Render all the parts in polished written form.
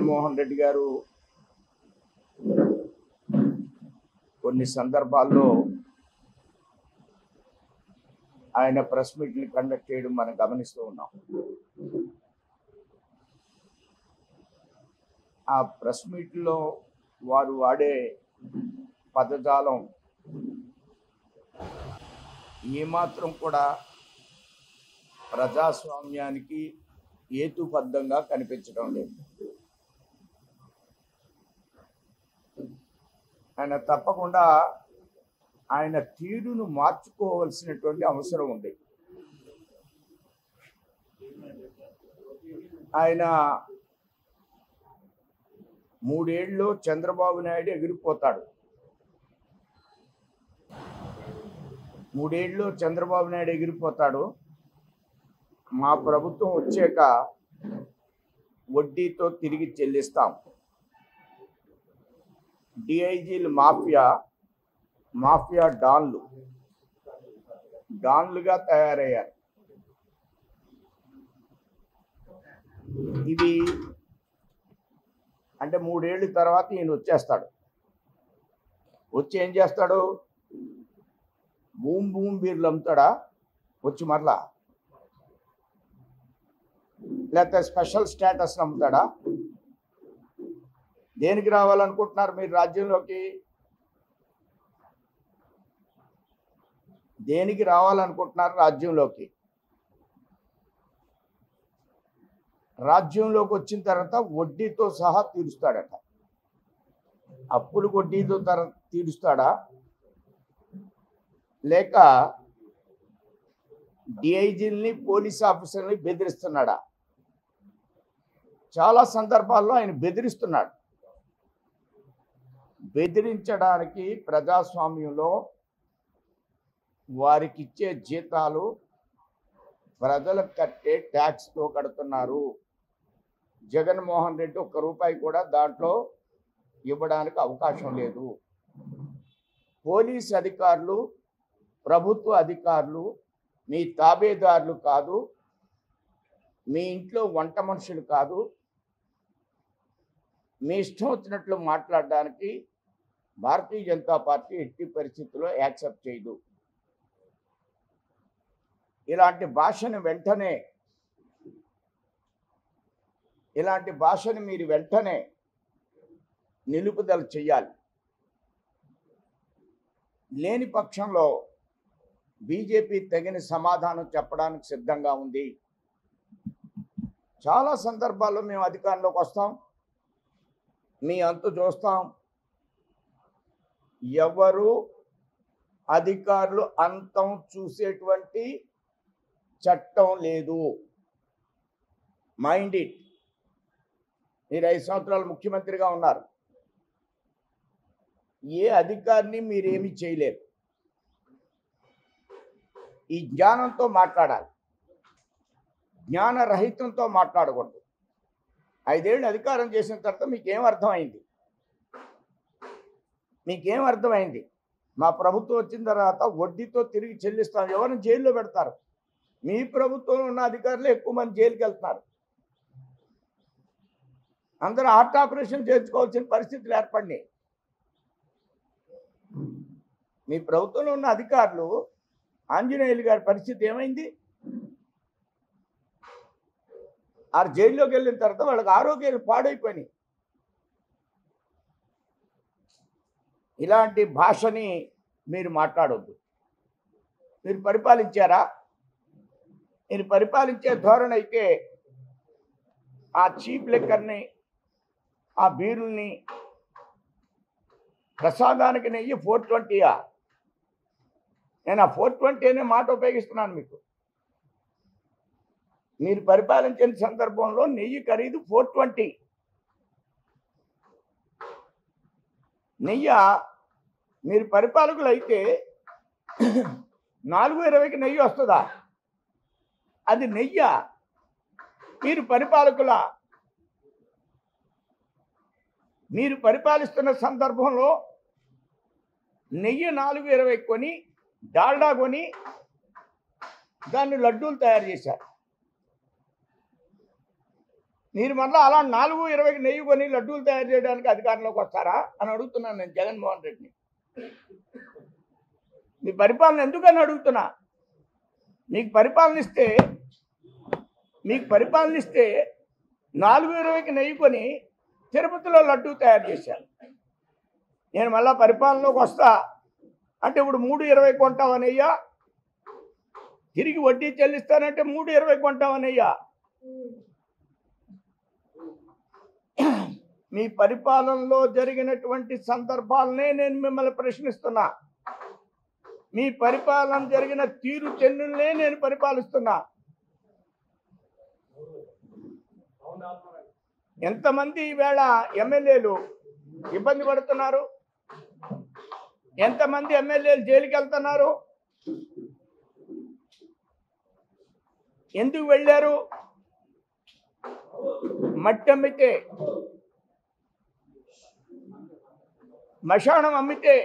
జగన్మోహన్ రెడ్డి గారు కొన్ని సందర్భాల్లో ఆయన ప్రెస్ మీట్ని కండక్ట్ చేయడం మనం గమనిస్తూ ఉన్నాం. ఆ ప్రెస్ మీట్లో వారు వాడే పదజాలం ఏమాత్రం కూడా ప్రజాస్వామ్యానికి హేతుబద్ధంగా కనిపించడం లేదు. ఆయన తప్పకుండా ఆయన తీరును మార్చుకోవాల్సినటువంటి అవసరం ఉంది. ఆయన 3 ఏళ్ళు చంద్రబాబు నాయుడు ఎగిరిపోతాడు. 3 ఏళ్ళు చంద్రబాబు నాయుడు ఎగిరిపోతాడు. మా ప్రభుత్వం వచ్చాక వడ్డీతో తిరిగి చెల్లిస్తాం. డిఐజీలు మాఫియా డాన్లుగా తయారయ్యారు. ఇది అంటే 3 ఏళ్ళ తర్వాత ఈయన వచ్చేస్తాడు. వచ్చి ఏం చేస్తాడు? భూమ్ బీర్లు అమ్ముతాడా వచ్చి మరలా? లేకపోతే స్పెషల్ స్టేటస్ అమ్ముతాడా? దేనికి రావాలనుకుంటున్నారు మీరు రాజ్యంలోకి? దేనికి రావాలనుకుంటున్నారు రాజ్యంలోకి? రాజ్యంలోకి వచ్చిన తర్వాత వడ్డీతో సహా తీరుస్తాడట. అప్పులు వడ్డీతో తీరుస్తాడా, లేక డిఐజీలని పోలీస్ ఆఫీసర్ని బెదిరిస్తున్నాడా? చాలా సందర్భాల్లో ఆయన బెదిరిస్తున్నాడు. బెదిరించడానికి ప్రజాస్వామ్యంలో వారికి ఇచ్చే జీతాలు ప్రజలకు కట్టే ట్యాక్స్తో కడుతున్నారు. జగన్మోహన్ రెడ్డి ₹1 కూడా దాంట్లో ఇవ్వడానికి అవకాశం లేదు. పోలీస్ అధికారులు, ప్రభుత్వ అధికారులు మీ తాబేదారులు కాదు, మీ ఇంట్లో వంట మనుషులు కాదు. మీ ఇష్టం వచ్చినట్లు మాట్లాడడానికి భారతీయ జనతా పార్టీ ఎట్టి పరిస్థితుల్లో యాక్సెప్ట్ చేయదు. ఇలాంటి భాషను మీరు వెంటనే నిలుపుదల చేయాలి. లేని పక్షంలో బీజేపీ తగిన సమాధానం చెప్పడానికి సిద్ధంగా ఉంది. చాలా సందర్భాల్లో మేము అధికారంలోకి వస్తాం, మీ అంతు చూస్తాం. ఎవరు అధికారులు అంతం చూసేటువంటి చట్టం లేదు. Mind it. మీరు 5 సంవత్సరాలు ముఖ్యమంత్రిగా ఉన్నారు. ఏ అధికారిని మీరేమీ చేయలేరు. ఈ జ్ఞానంతో మాట్లాడాలి, జ్ఞానరహితంతో మాట్లాడకూడదు. 5 ఏళ్ళు అధికారం చేసిన తర్వాత మీకేం అర్థమైంది? మా ప్రభుత్వం వచ్చిన తర్వాత వడ్డీతో తిరిగి చెల్లిస్తాం. ఎవరిని జైల్లో పెడతారు? మీ ప్రభుత్వంలో ఉన్న అధికారులు ఎక్కువ మంది జైలుకి వెళ్తున్నారు. అందరూ హార్ట్ ఆపరేషన్ చేయించుకోవాల్సిన పరిస్థితులు ఏర్పడినాయి. మీ ప్రభుత్వంలో ఉన్న అధికారులు, ఆంజనేయులు గారి పరిస్థితి ఏమైంది? ఆ జైల్లోకి వెళ్ళిన తర్వాత వాళ్ళకి ఆరోగ్యాలు పాడైపోయినాయి. ఇలాంటి భాషని మీరు మాట్లాడొద్దు. మీరు పరిపాలించారా? మీరు పరిపాలించే ధోరణి అయితే ఆ చీప్ లిక్కర్ని, ఆ బీరుల్ని, ప్రసాదానికి నెయ్యి 420. నేను ఆ 420 అనే మాట ఉపయోగిస్తున్నాను మీకు. మీరు పరిపాలించిన సందర్భంలో నెయ్యి ఖరీదు 420. నెయ్యి మీరు పరిపాలకులు అయితే 420కి నెయ్యి వస్తుందా? అది నెయ్యి. మీరు పరిపాలకులా? మీరు పరిపాలిస్తున్న సందర్భంలో నెయ్యి 420 కొని, డాల్డా కొని దాన్ని లడ్డూలు తయారు చేశారు. మీరు మళ్ళీ అలా 4.20కి నెయ్యి కొని లడ్డూలు తయారు చేయడానికి అధికారంలోకి వస్తారా అని అడుగుతున్నాను నేను జగన్మోహన్ రెడ్డిని. మీ పరిపాలన ఎందుకని అడుగుతున్నా. మీకు పరిపాలన ఇస్తే 4.20కి నెయ్యి కొని తిరుపతిలో లడ్డూ తయారు చేశారు. నేను మళ్ళా పరిపాలనలోకి వస్తా అంటే ఇప్పుడు 3.20 కొంటామనయ్యా, తిరిగి వడ్డీ చెల్లిస్తానంటే 3.20 కొంటామనయ్యా. మీ పరిపాలనలో జరిగినటువంటి సందర్భాలనే నేను మిమ్మల్ని ప్రశ్నిస్తున్నా. మీ పరిపాలన జరిగిన తీరు చెన్నులనే నేను పరిపాలిస్తున్నా. ఎంతమంది ఈవేళ ఎమ్మెల్యేలు ఇబ్బంది పడుతున్నారు, ఎంతమంది ఎమ్మెల్యేలు జైలుకి వెళ్తున్నారు, ఎందుకు వెళ్ళారు? మట్టి అమ్మితే, మశానం అమ్మితే,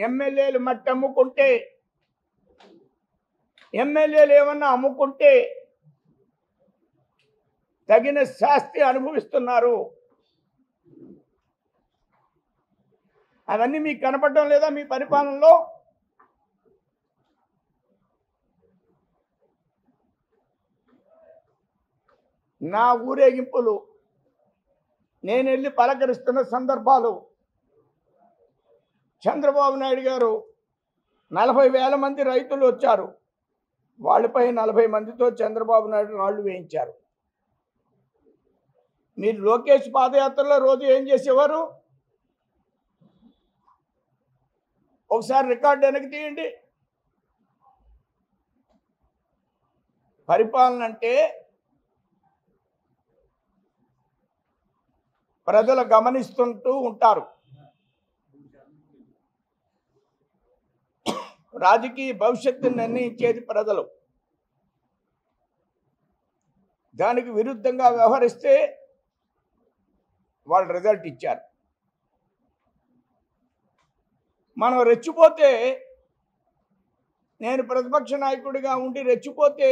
ఎమ్మెల్యేలు మట్టి అమ్ముకుంటే, ఎమ్మెల్యేలు ఏమన్నా అమ్ముకుంటే తగిన శాస్తి అనుభవిస్తున్నారు. అవన్నీ మీకు కనపడడం లేదా మీ పరిపాలనలో? నా ఊరేగింపులు నేను వెళ్ళి పలకరిస్తున్న సందర్భాలు చంద్రబాబు నాయుడు గారు 40,000 మంది రైతులు వచ్చారు. వాళ్ళపై 40 మందితో చంద్రబాబు నాయుడు రాళ్లు వేయించారు. మీరు లోకేష్ పాదయాత్రలో రోజు ఏం చేసేవారు? ఒకసారి రికార్డు వెనక్కి తీయండి. పరిపాలన అంటే ప్రజలు గమనిస్తుంటూ ఉంటారు. రాజకీయ భవిష్యత్తును నిర్ణయించేది ప్రజలు. దానికి విరుద్ధంగా వ్యవహరిస్తే వాళ్ళు రిజల్ట్ ఇచ్చారు. మనం రెచ్చిపోతే, నేను ప్రతిపక్ష నాయకుడిగా ఉండి రెచ్చిపోతే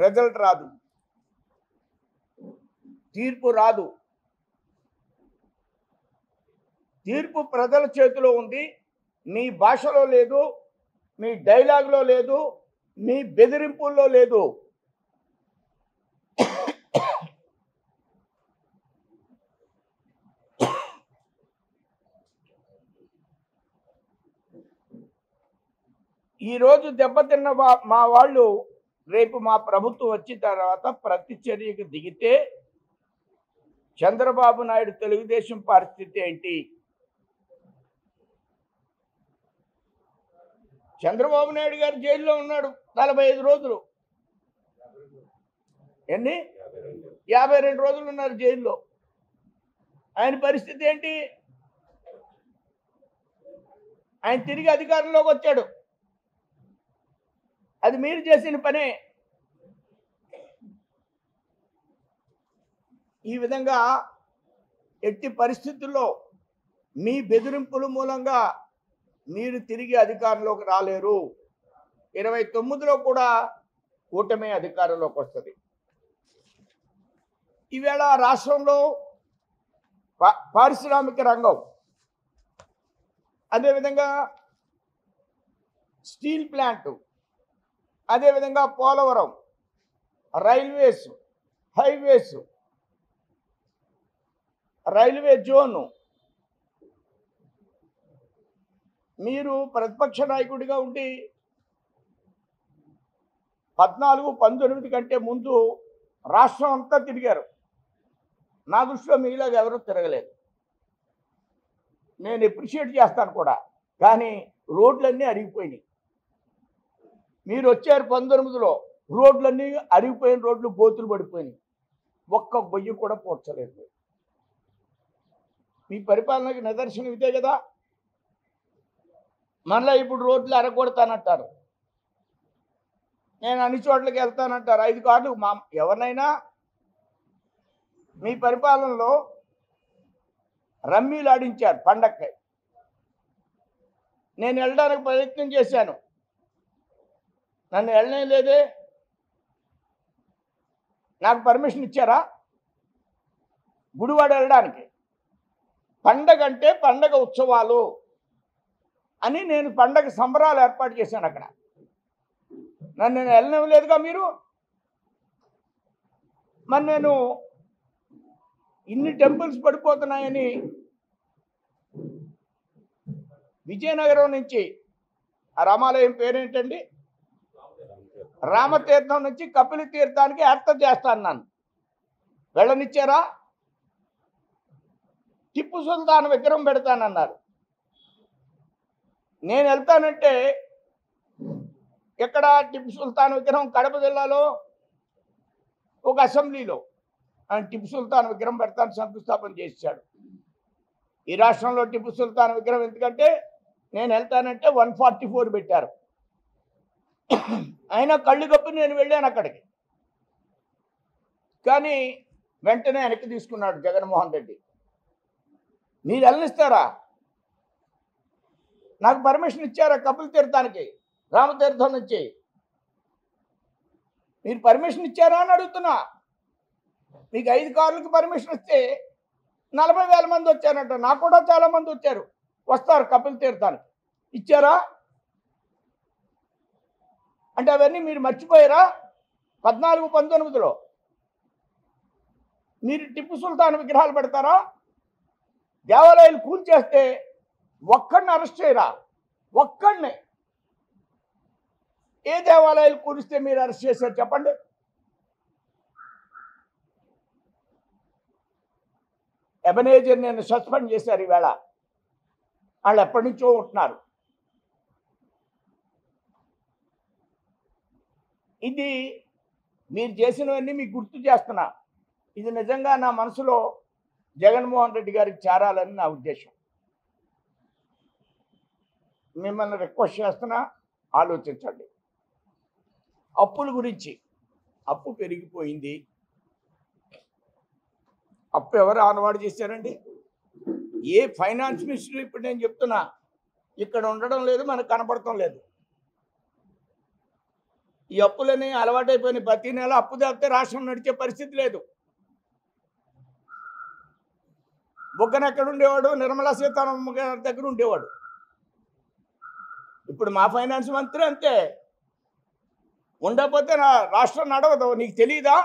రిజల్ట్ రాదు, తీర్పు రాదు. తీర్పు ప్రజల చేతిలో ఉంది. మీ భాషలో లేదు, మీ డైలాగ్లో లేదు, మీ బెదిరింపుల్లో లేదు. ఈరోజు దెబ్బతిన్న మా వాళ్ళు రేపు మా ప్రభుత్వం వచ్చిన తర్వాత ప్రతి చర్యకు దిగితే చంద్రబాబు నాయుడు తెలుగుదేశం పరిస్థితి ఏంటి? చంద్రబాబు నాయుడు గారు జైల్లో ఉన్నాడు 45 రోజులు. ఎన్ని? 52 రోజులు ఉన్నారు జైల్లో. ఆయన పరిస్థితి ఏంటి? ఆయన తిరిగి అధికారంలోకి వచ్చాడు. అది మీరు చేసిన పనే. ఈ విధంగా ఎట్టి పరిస్థితుల్లో మీ బెదిరింపుల మూలంగా మీరు తిరిగి అధికారంలోకి రాలేరు. 29లో కూడా కూటమి అధికారంలోకి వస్తుంది. ఈవేళ రాష్ట్రంలో పారిశ్రామిక రంగం, అదేవిధంగా స్టీల్ ప్లాంట్, అదేవిధంగా Polavaram, railways, highways, railway zone, మీరు ప్రతిపక్ష నాయకుడిగా ఉండి 14-19 కంటే ముందు రాష్ట్రం అంతా తిరిగారు. నా దృష్టిలో మీలాగా ఎవరూ తిరగలేదు. నేను అప్రిషియేట్ చేస్తాను కూడా. కానీ రోడ్లన్నీ అరిగిపోయినాయి. మీరు వచ్చారు 19లో, రోడ్లన్నీ అరిగిపోయిన రోడ్లు గోతులు పడిపోయినాయి. ఒక్క గొయ్యి కూడా పోడ్చలేదు. మీ పరిపాలనకి నిదర్శనం ఇదే కదా. మళ్ళీ ఇప్పుడు రోడ్లు అరగొడతానంటారు, నేను అన్ని చోట్లకి వెళ్తానంటారు. 5 కార్లు ఎవరినైనా మీ పరిపాలనలో రమ్మీలు ఆడించారు పండక్కి. నేను వెళ్ళడానికి ప్రయత్నం చేశాను, నన్ను వెళ్ళనే లేదే. నాకు పర్మిషన్ ఇచ్చారా గుడివాడ వెళ్ళడానికి? పండగ అంటే పండగ ఉత్సవాలు అని నేను పండగ సంబరాలు ఏర్పాటు చేశాను. అక్కడ నన్ను నేను వెళ్ళనివ్వలేదుగా మీరు. మరి నేను ఇన్ని టెంపుల్స్ పడిపోతున్నాయని విజయనగరం నుంచి ఆ రామాలయం పేరేంటండి, రామతీర్థం నుంచి కపిల తీర్థానికి ఏర్పాటు చేస్తాను నన్ను వెళ్ళనిచ్చారా? టిప్పు సుల్తాన్ విగ్రహం పెడతానన్నారు. నేను వెళ్తానంటే ఎక్కడ టిప్పు సుల్తాన్ విగ్రహం? కడప జిల్లాలో ఒక అసెంబ్లీలో ఆయన టిప్పు సుల్తాన్ విగ్రహం పెడతాను శంకుస్థాపన చేశాడు. ఈ రాష్ట్రంలో టిప్పు సుల్తాన్ విగ్రహం ఎందుకంటే నేను వెళ్తానంటే 144 పెట్టారు. అయినా కళ్ళు కప్పి నేను వెళ్ళాను అక్కడికి. కానీ వెంటనే వెనక్కి తీసుకున్నాడు జగన్మోహన్ రెడ్డి. మీరు వెళ్ళనిస్తారా? నాకు పర్మిషన్ ఇచ్చారా కపిల తీర్థానికి రామతీర్థం నుంచి? మీరు పర్మిషన్ ఇచ్చారా అని అడుగుతున్నా. మీకు 5 కార్లకు పర్మిషన్ ఇస్తే 40,000 మంది వచ్చారంట. నాకు కూడా చాలా మంది వచ్చారు, వస్తారు కపిల తీర్థానికి. ఇచ్చారా? అంటే అవన్నీ మీరు మర్చిపోయారా? 14-19లో మీరు టిప్పు సుల్తాన్ విగ్రహాలు పెడతారా? దేవాలయాలు కూల్చేస్తే ఒక్కడిని అరెస్ట్ చేయరా? ఒక్కడిని. ఏ దేవాలయాలు కూలిస్తే మీరు అరెస్ట్ చేశారు చెప్పండి? ఎబనేజర్ నేను సస్పెండ్ చేశారు ఈవేళ. వాళ్ళు ఎప్పటి నుంచో ఉంటున్నారు. ఇది మీరు చేసినవన్నీ మీకు గుర్తు చేస్తున్నా. ఇది నిజంగా నా మనసులో జగన్మోహన్ రెడ్డి గారికి చేరాలని నా ఉద్దేశం. మిమ్మల్ని రిక్వెస్ట్ చేస్తున్నా, ఆలోచించండి. అప్పుల గురించి, అప్పు పెరిగిపోయింది. అప్పు ఎవరు ఆనవాడు చేశారండి? ఏ ఫైనాన్స్ మినిస్టర్ ఇప్పుడు నేను చెప్తున్నా ఇక్కడ ఉండడం లేదు, మనకు కనపడటం లేదు. ఈ అప్పులని అలవాటైపోయినాయి. ప్రతి నెల అప్పు తెస్తే రాష్ట్రం నడిచే పరిస్థితి లేదు. బొగ్గన ఎక్కడ ఉండేవాడు? నిర్మలా సీతారామన్ గారి దగ్గర ఉండేవాడు. ఇప్పుడు మా ఫైనాన్స్ మంత్రి అంతే. ఉండకపోతే నా రాష్ట్రం నడవదు. నీకు తెలీదా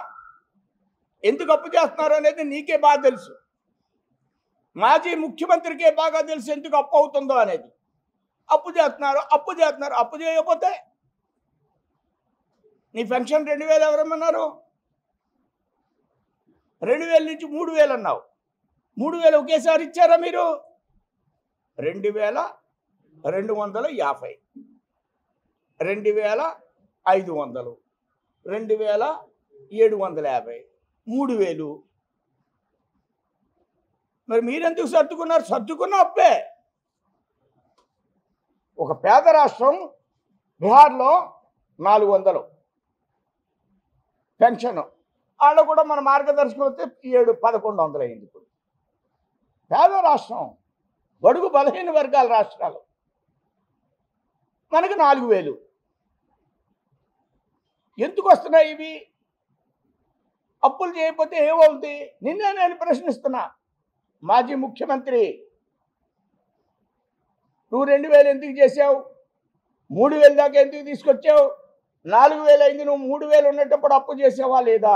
ఎందుకు అప్పు చేస్తున్నారు అనేది? నీకే బాగా తెలుసు. మాజీ ముఖ్యమంత్రికే బాగా తెలుసు ఎందుకు అప్పు అవుతుందో అనేది. అప్పు చేస్తున్నారు, అప్పు చేస్తున్నారు. అప్పు చేయకపోతే నీ పెన్షన్ 2,000 ఎవరమ్మన్నారు? 2,000 నుంచి 3,000 అన్నావు. 3,000 ఒకేసారి ఇచ్చారా మీరు? 2,250, 2,500, 2,750, 3,000. మరి మీరెందుకు సర్దుకున్నారు? సర్దుకున్న అప్పే. ఒక పేద రాష్ట్రం బీహార్లో 400 పెన్షన్, వాళ్ళు కూడా మన మార్గదర్శకం వస్తే 700-1100 అయింది. ఇప్పుడు పేద రాష్ట్రం, బడుగు బలహీన వర్గాల రాష్ట్రాలు, మనకు 4,000. ఎందుకు వస్తున్నాయి ఇవి? అప్పులు చేయకపోతే ఏమవుతుంది? నిన్నే నేను ప్రశ్నిస్తున్నా. మాజీ ముఖ్యమంత్రి, నువ్వు 2,000 ఎందుకు చేసావు? 3,000 దాకా ఎందుకు తీసుకొచ్చావు? 4,000 అయింది. నువ్వు 3,000 ఉన్నప్పుడు అప్పు చేసావా లేదా?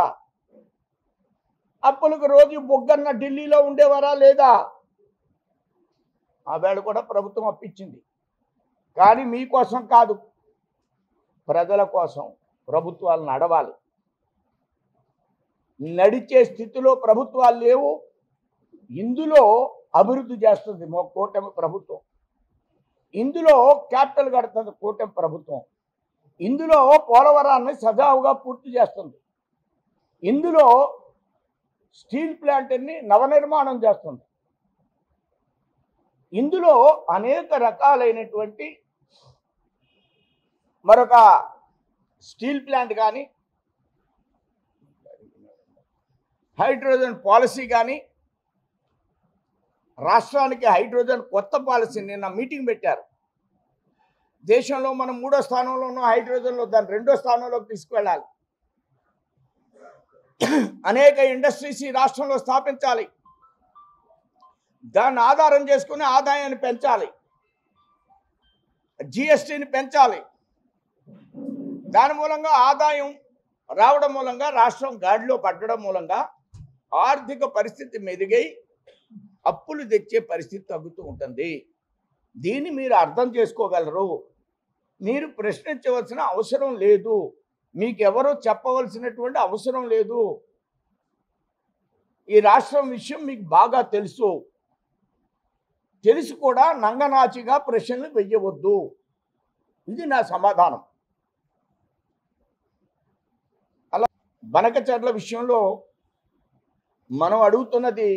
అప్పులకు రోజు బొగ్గన్న ఢిల్లీలో ఉండేవారా లేదా? ఆ వేళ కూడా ప్రభుత్వం అప్పించింది. కానీ మీకోసం కాదు, ప్రజల కోసం ప్రభుత్వాలు నడవాలి. నడిచే స్థితిలో ప్రభుత్వాలు లేవు. ఇందులో అభివృద్ధి చేస్తుంది కూటమి ప్రభుత్వం. ఇందులో క్యాపిటల్ కడుతుంది కూటమి ప్రభుత్వం. ఇందులో పోలవరాన్ని సజావుగా పూర్తి చేస్తుంది. ఇందులో స్టీల్ ప్లాంట్ని నవనిర్మాణం చేస్తుంది. ఇందులో అనేక రకాలైనటువంటి మరొక స్టీల్ ప్లాంట్ కానీ, హైడ్రోజన్ పాలసీ కానీ, రాష్ట్రానికి హైడ్రోజన్ కొత్త పాలసీ నిన్న మీటింగ్ పెట్టారు. దేశంలో మనం 3వ స్థానంలో ఉన్న హైడ్రోజన్లో దాన్ని 2వ స్థానంలోకి తీసుకువెళ్ళాలి. అనేక ఇండస్ట్రీస్ ఈ రాష్ట్రంలో స్థాపించాలి. దాన్ని ఆధారం చేసుకుని ఆదాయాన్ని పెంచాలి, జిఎస్టీని పెంచాలి. దాని మూలంగా ఆదాయం రావడం మూలంగా రాష్ట్రం గాడిలో పడడం మూలంగా ఆర్థిక పరిస్థితి మెరుగై అప్పులు తెచ్చే పరిస్థితి తగ్గుతూ ఉంటుంది. దీన్ని మీరు అర్థం చేసుకోగలరు. మీరు ప్రశ్నించవలసిన అవసరం లేదు, మీకెవరో చెప్పవలసినటువంటి అవసరం లేదు. ఈ రాష్ట్రం విషయం మీకు బాగా తెలుసు. తెలిసి కూడా నంగనాచిగా ప్రశ్నలు వెయ్యవద్దు. ఇది నా సమాధానం. అలా బనకచర్ల విషయంలో మనం అడుగుతున్నది,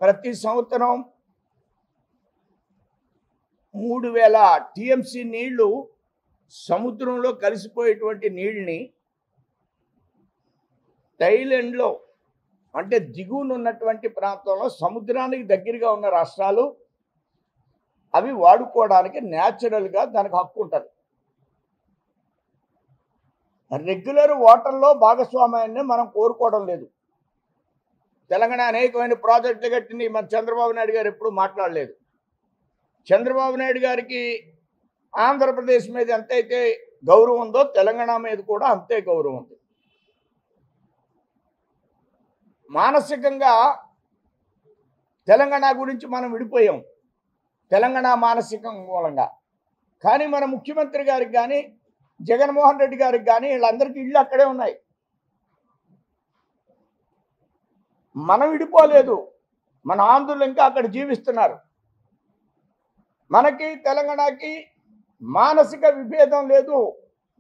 ప్రతి సంవత్సరం 3000 టీఎంసీ నీళ్లు సముద్రంలో కలిసిపోయేటువంటి నీళ్ళని థాయిలాండ్లో, అంటే దిగువన ఉన్నటువంటి ప్రాంతంలో సముద్రానికి దగ్గరగా ఉన్న రాష్ట్రాలు అవి వాడుకోవడానికి న్యాచురల్గా దానికి హక్కు ఉంటుంది. రెగ్యులర్ వాటర్లో భాగస్వామ్యాన్ని మనం కోరుకోవడం లేదు. తెలంగాణ అనేకమైన ప్రాజెక్టులు కట్టింది, మన చంద్రబాబు నాయుడు గారు ఎప్పుడు మాట్లాడలేదు. చంద్రబాబు నాయుడు గారికి ఆంధ్రప్రదేశ్ మీద ఎంతైతే గౌరవం ఉందో తెలంగాణ మీద కూడా అంతే గౌరవం ఉంది. మానసికంగా తెలంగాణ గురించి మనం విడిపోయాం, తెలంగాణ మానసికం మూలంగా. కానీ మన ముఖ్యమంత్రి గారికి కానీ జగన్మోహన్ రెడ్డి గారికి కానీ వీళ్ళందరికీ ఇళ్ళు అక్కడే ఉన్నాయి. మనం విడిపోలేదు, మన ఆంధ్రులు ఇంకా అక్కడ జీవిస్తున్నారు. మనకి తెలంగాణకి మానసిక విభేదం లేదు,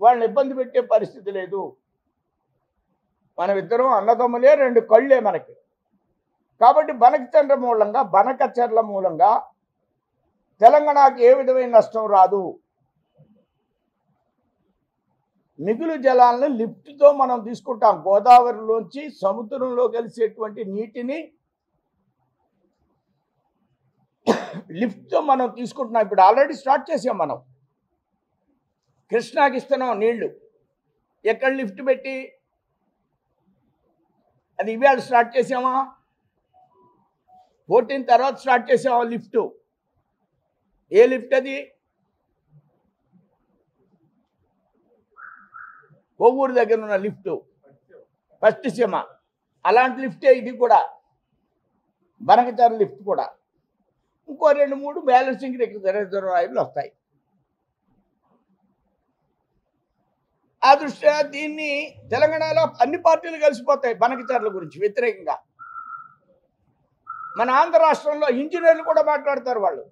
వాళ్ళని ఇబ్బంది పెట్టే పరిస్థితి లేదు. మనమిద్దరం అన్నదమ్ములే, 2 కళ్ళే మనకి. కాబట్టి బనకచర్ల మూలంగా తెలంగాణకి ఏ విధమైన నష్టం రాదు. మిగులు జలాలను లిఫ్ట్తో మనం తీసుకుంటాం. గోదావరిలోంచి సముద్రంలో కలిసేటువంటి నీటిని లిఫ్ట్తో మనం తీసుకుంటున్నాం. ఇప్పుడు ఆల్రెడీ స్టార్ట్ చేసాం. మనం కృష్ణాకి ఇస్తున్నాం నీళ్లు. ఎక్కడ లిఫ్ట్ పెట్టి? అది ఇవాళ స్టార్ట్ చేసామా? 14 తర్వాత స్టార్ట్ చేసామా లిఫ్ట్? ఏ లిఫ్ట్ అది? కొవ్వూరు దగ్గర ఉన్న లిఫ్ట్, ఫస్ట్ సీమ. అలాంటి లిఫ్టే ఇది కూడా, బనకచర్ల లిఫ్ట్ కూడా. ఇంకో 2-3 బ్యాలెన్సింగ్ రిజర్వాయర్లు వస్తాయి. ఆ దృష్ట్యా దీన్ని తెలంగాణలో అన్ని పార్టీలు కలిసిపోతాయి బనకచర్ల గురించి వ్యతిరేకంగా. మన ఆంధ్ర రాష్ట్రంలో ఇంజనీర్లు కూడా మాట్లాడతారు వాళ్ళు.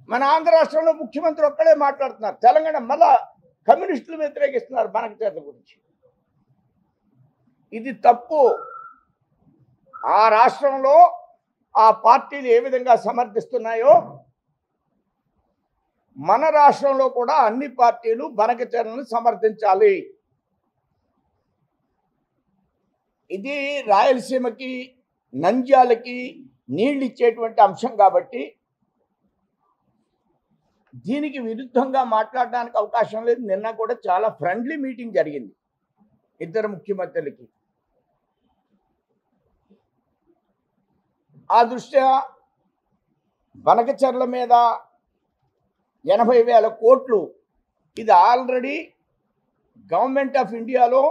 మన ఆంధ్ర రాష్ట్రంలో ముఖ్యమంత్రి ఒక్కడే మాట్లాడుతున్నారు. తెలంగాణ మళ్ళా కమ్యూనిస్టులు వ్యతిరేకిస్తున్నారు బనకచర్ల గురించి. ఇది తప్పు. ఆ రాష్ట్రంలో ఆ పార్టీలు ఏ విధంగా సమర్థిస్తున్నాయో మన రాష్ట్రంలో కూడా అన్ని పార్టీలు బనకచర్లను సమర్థించాలి. ఇది రాయలసీమకి, నంద్యాలకి నీళ్ళు ఇచ్చేటువంటి అంశం కాబట్టి దీనికి విరుద్ధంగా మాట్లాడడానికి అవకాశం లేదు. నిన్న కూడా చాలా ఫ్రెండ్లీ మీటింగ్ జరిగింది ఇద్దరు ముఖ్యమంత్రులకి. ఆ దృష్ట్యా బనకచర్ల మీద 80,000 కోట్లు, ఇది ఆల్రెడీ గవర్నమెంట్ ఆఫ్ ఇండియాలో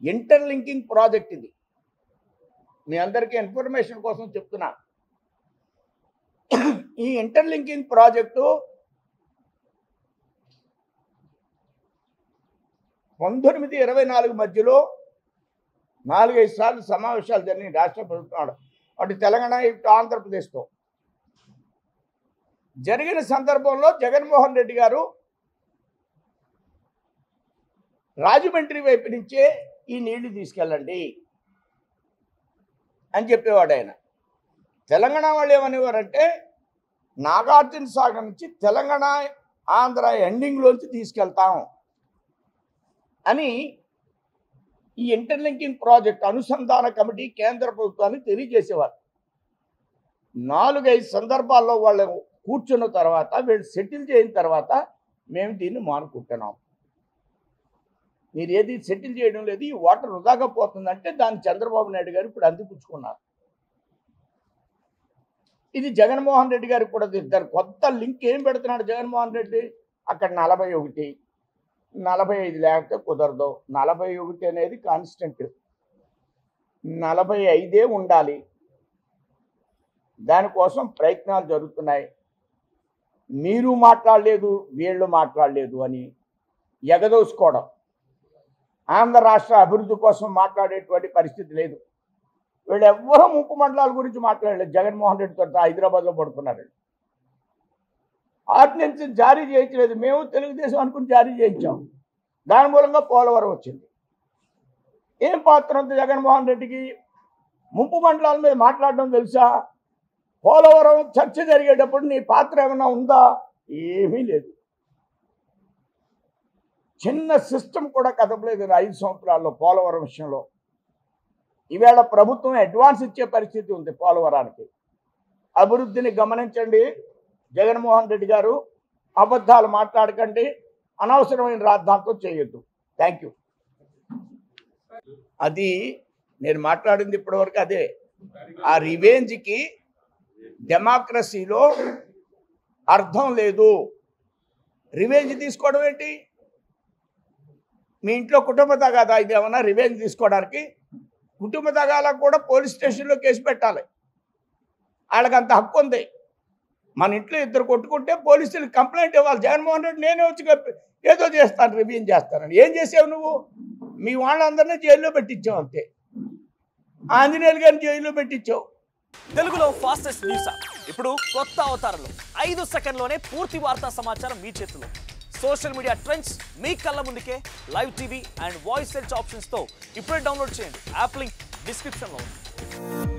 ఇంటర్లింకింగ్ ప్రాజెక్ట్. ఇది మీ అందరికీ ఇన్ఫర్మేషన్ కోసం చెప్తున్నా. ఈ ఇంటర్లింకింగ్ ప్రాజెక్టు 19-24 మధ్యలో 4-5 సార్లు సమావేశాలు జరిగిన రాష్ట్ర ప్రభుత్వం, అటు తెలంగాణ ఇటు ఆంధ్రప్రదేశ్తో జరిగిన సందర్భంలో జగన్మోహన్ రెడ్డి గారు రాజమండ్రి వైపు నుంచే ఈ నీళ్లు తీసుకెళ్ళండి అని చెప్పేవాడు ఆయన. తెలంగాణ వాళ్ళు ఏమనేవారంటే నాగార్జున సాగర్ నుంచి తెలంగాణ ఆంధ్ర ఎండింగ్లోంచి తీసుకెళ్తాం అని ఈ ఇంటర్లింకింగ్ ప్రాజెక్ట్ అనుసంధాన కమిటీ కేంద్ర ప్రభుత్వానికి తెలియజేసేవారు. 4-5 సందర్భాల్లో వాళ్ళు కూర్చున్న తర్వాత, వీళ్ళు సెటిల్ చేయిన తర్వాత మేము దీన్ని మానుకుంటున్నాం. మీరు ఏది సెటిల్ చేయడం లేదు, ఈ వాటర్ వృధాగా పోతుందంటే దాన్ని చంద్రబాబు నాయుడు గారు ఇప్పుడు అందిపుచ్చుకున్నారు. ఇది జగన్మోహన్ రెడ్డి గారికి కూడా దాని కొత్త లింక్ ఏం పెడుతున్నాడు జగన్మోహన్ రెడ్డి? అక్కడ 41, 45 లేకపోతే కుదరదు. 41 అనేది కాన్స్టెంట్, 45 ఉండాలి. దానికోసం ప్రయత్నాలు జరుగుతున్నాయి. మీరు మాట్లాడలేదు, వీళ్ళు మాట్లాడలేదు అని ఎగదోసుకోవడం. ఆంధ్ర రాష్ట్ర అభివృద్ధి కోసం మాట్లాడేటువంటి పరిస్థితి లేదు. వీళ్ళు ఎవ్వరూ ముప్పు మండలాల గురించి మాట్లాడలేదు. జగన్మోహన్ రెడ్డితో హైదరాబాద్లో పడుకున్నారు. ఆర్డినెన్స్ జారీ చేయించలేదు. మేము తెలుగుదేశం అనుకుని జారీ చేయించాం. దాని మూలంగా పోలవరం వచ్చింది. ఏం పాత్ర ఉంది జగన్మోహన్ రెడ్డికి? ముప్పు మండలాల మీద మాట్లాడడం తెలుసా? పోలవరం చర్చ జరిగేటప్పుడు నీ పాత్ర ఏమైనా ఉందా? ఏమీ లేదు. చిన్న సిస్టమ్ కూడా కదపలేదు 5 సంవత్సరాల్లో పోలవరం విషయంలో. ఈవేళ ప్రభుత్వం అడ్వాన్స్ ఇచ్చే పరిస్థితి ఉంది పోలవరానికి. అభివృద్ధిని గమనించండి జగన్మోహన్ రెడ్డి గారు, అబద్ధాలు మాట్లాడకండి, అనవసరమైన రాద్ధాంతం చేయొద్దు. Thank you. అది నేను మాట్లాడింది ఇప్పటివరకు అదే. ఆ రివెంజ్కి డెమోక్రసీలో అర్థం లేదు. రివెంజ్ తీసుకోవడం ఏంటి? మీ ఇంట్లో కుటుంబ తగాదా ఇది ఏమన్నా రివెంజ్ తీసుకోవడానికి? కుటుంబ తగాలకు కూడా పోలీస్ స్టేషన్లో కేసు పెట్టాలి. వాళ్ళకంత హక్కు ఉంది. మన ఇంట్లో 2 కొట్టుకుంటే పోలీసులకు కంప్లైంట్ ఇవ్వాలి. జగన్మోహన్ రెడ్డి నేనే వచ్చి ఏదో చేస్తాను, రివ్యూన్ చేస్తానని. ఏం చేసావు నువ్వు? మీ వాళ్ళందరినీ జైల్లో పెట్టించావు అంతే. ఆంజనేయులు గారిని జైల్లో పెట్టించావు. తెలుగులో ఫాస్టెస్ట్ న్యూస్ ఇప్పుడు కొత్త అవతారంలో 5 సెకండ్లోనే పూర్తి వార్తా సమాచారం మీ చేతిలో. సోషల్ మీడియా ట్రెండ్స్ మీ కళ్ళ ముందుకే live TV and voice search ఆప్షన్స్తో ఇప్పుడే డౌన్లోడ్ చేయండి. యాప్ లింక్ డిస్క్రిప్షన్లో ఉంది.